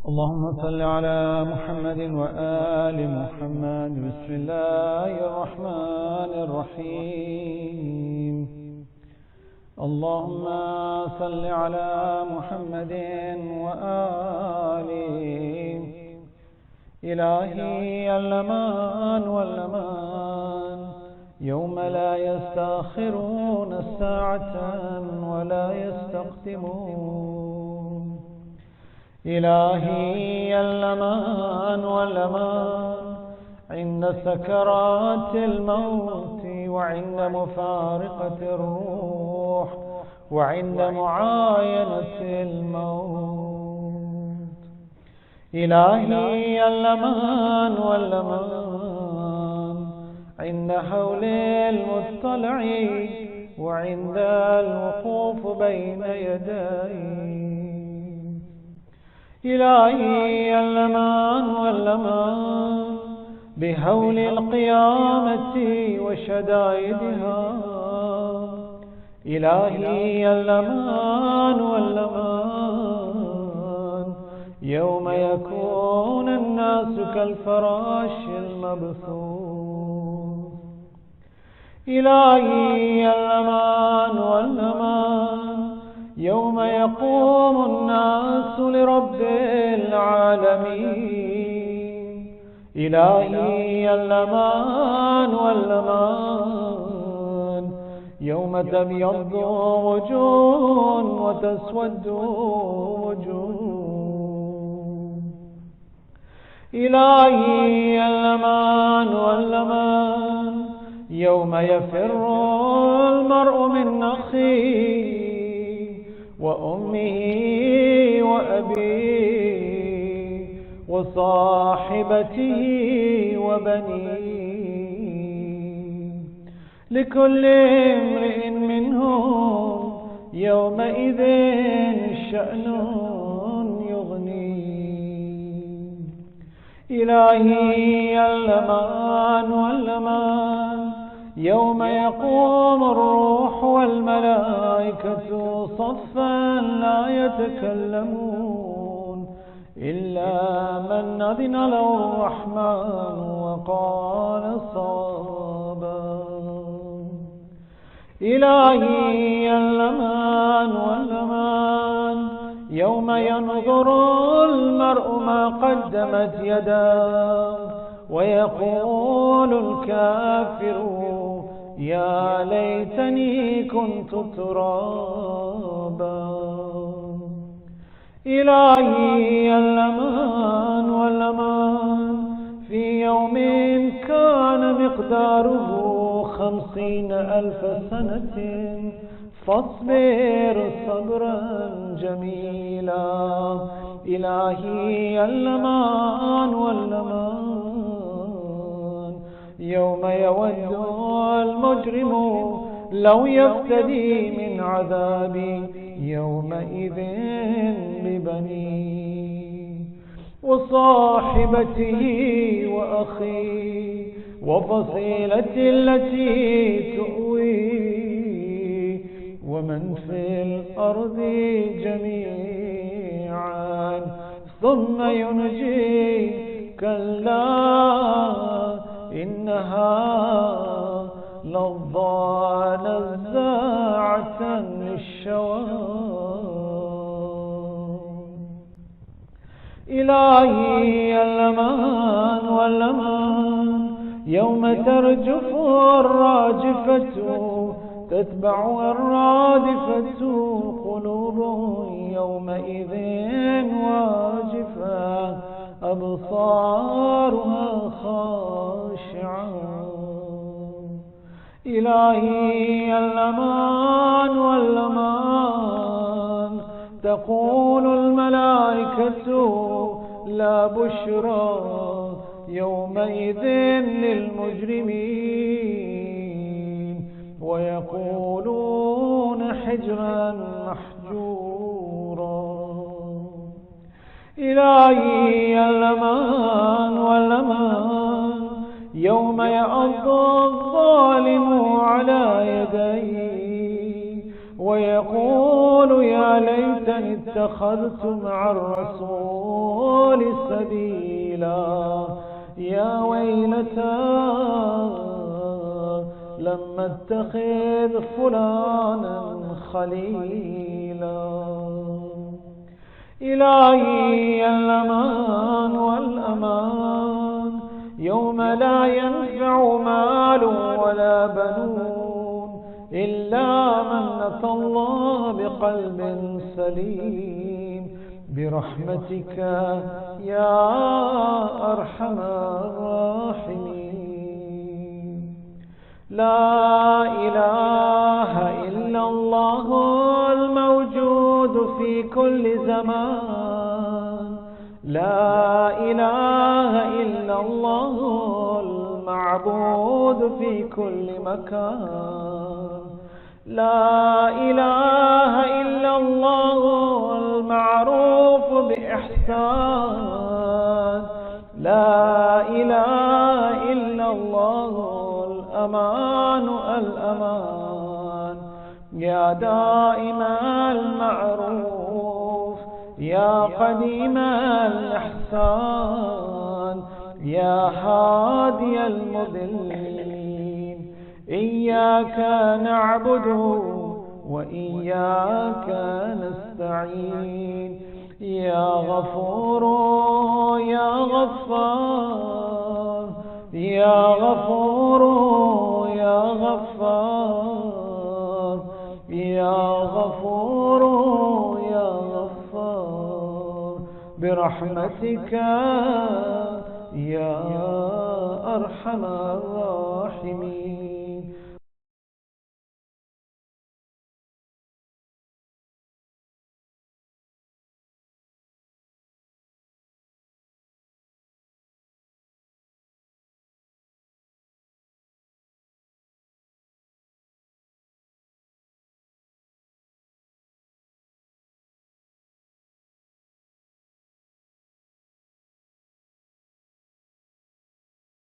اللهم صل على محمد وآل محمد. بسم الله الرحمن الرحيم. اللهم صل على محمد وآله. إلهي الأمان والأمان يوم لا يستأخرون الساعة ولا يستقدمون. إلهي الأمان والأمان عند سكرات الموت وعند مفارقة الروح وعند معاينة الموت. إلهي الأمان والأمان عند حول المطلع وعند الوقوف بين يديه. إلهي الأمان والأمان بهول القيامة وشدائدها. إلهي الأمان والأمان يوم يكون الناس كالفراش المبثوث. إلهي الأمان والأمان يوم يقوم الناس لرب العالمين. إلهي الأمان والأمان يوم تبيض وجوه وتسود وجوه. إلهي الأمان والأمان يوم يفر المرء من أخيه وأمه وأبيه وصاحبته وبنيه. لكل امرئ منهم يومئذ شأن يغنيه. إلهي الأمان والأمان يوم يقوم الروح والملائكة صفا لا يتكلمون إلا من أذن له الرحمن وقال صوابا. إلهي الأمان والأمان يوم ينظر المرء ما قدمت يداه ويقول الكافر يا ليتني كنت ترابا. إلهي الأمان والأمان في يوم كان مقداره 50,000 سنة فاصبر صبرا جميلا. إلهي الأمان والأمان يوم يود المجرم لو يفتدي من عذابي يومئذ ببنيه وصاحبته وأخيه وفصيلتي التي تؤويه ومن في الأرض جميعا ثم ينجي. كلا إنها لظى نزاعة للشوى. إلهي الأمان والأمان يوم ترجف الراجفة تتبعها الرادفة قلوب يومئذ واجفة أبصارها خاشعة. إلهي الأمان والأمان تقول الملائكة لا بشرى يومئذ للمجرمين ويقولون حجرا محجورا. إلهي الأمان والأمان يوم يعض الظالم على يديه ويقول يا ليتني اتخذت مع الرسول سبيلا يا ويلتى لم اتخذ فلانا خليلا. إلهي الأمان والأمان يوم لا ينفع مال ولا بنون إلا من أتى الله بقلب سليم برحمتك يا أرحم الراحمين. لا إله إلا الله الموجود في كل زمان، لا إله إلا الله المعبود في كل مكان، لا إله إلا الله المعروف بإحسان، لا إله إلا الله الأمان الأمان يا دائم المعروف يا قديم الإحسان يا هادي المضلين. إياك نعبد وإياك نستعين يا غفور يا غفار يا غفور يا غفار يا غفور يا غفار برحمتك يا أرحم الراحمين.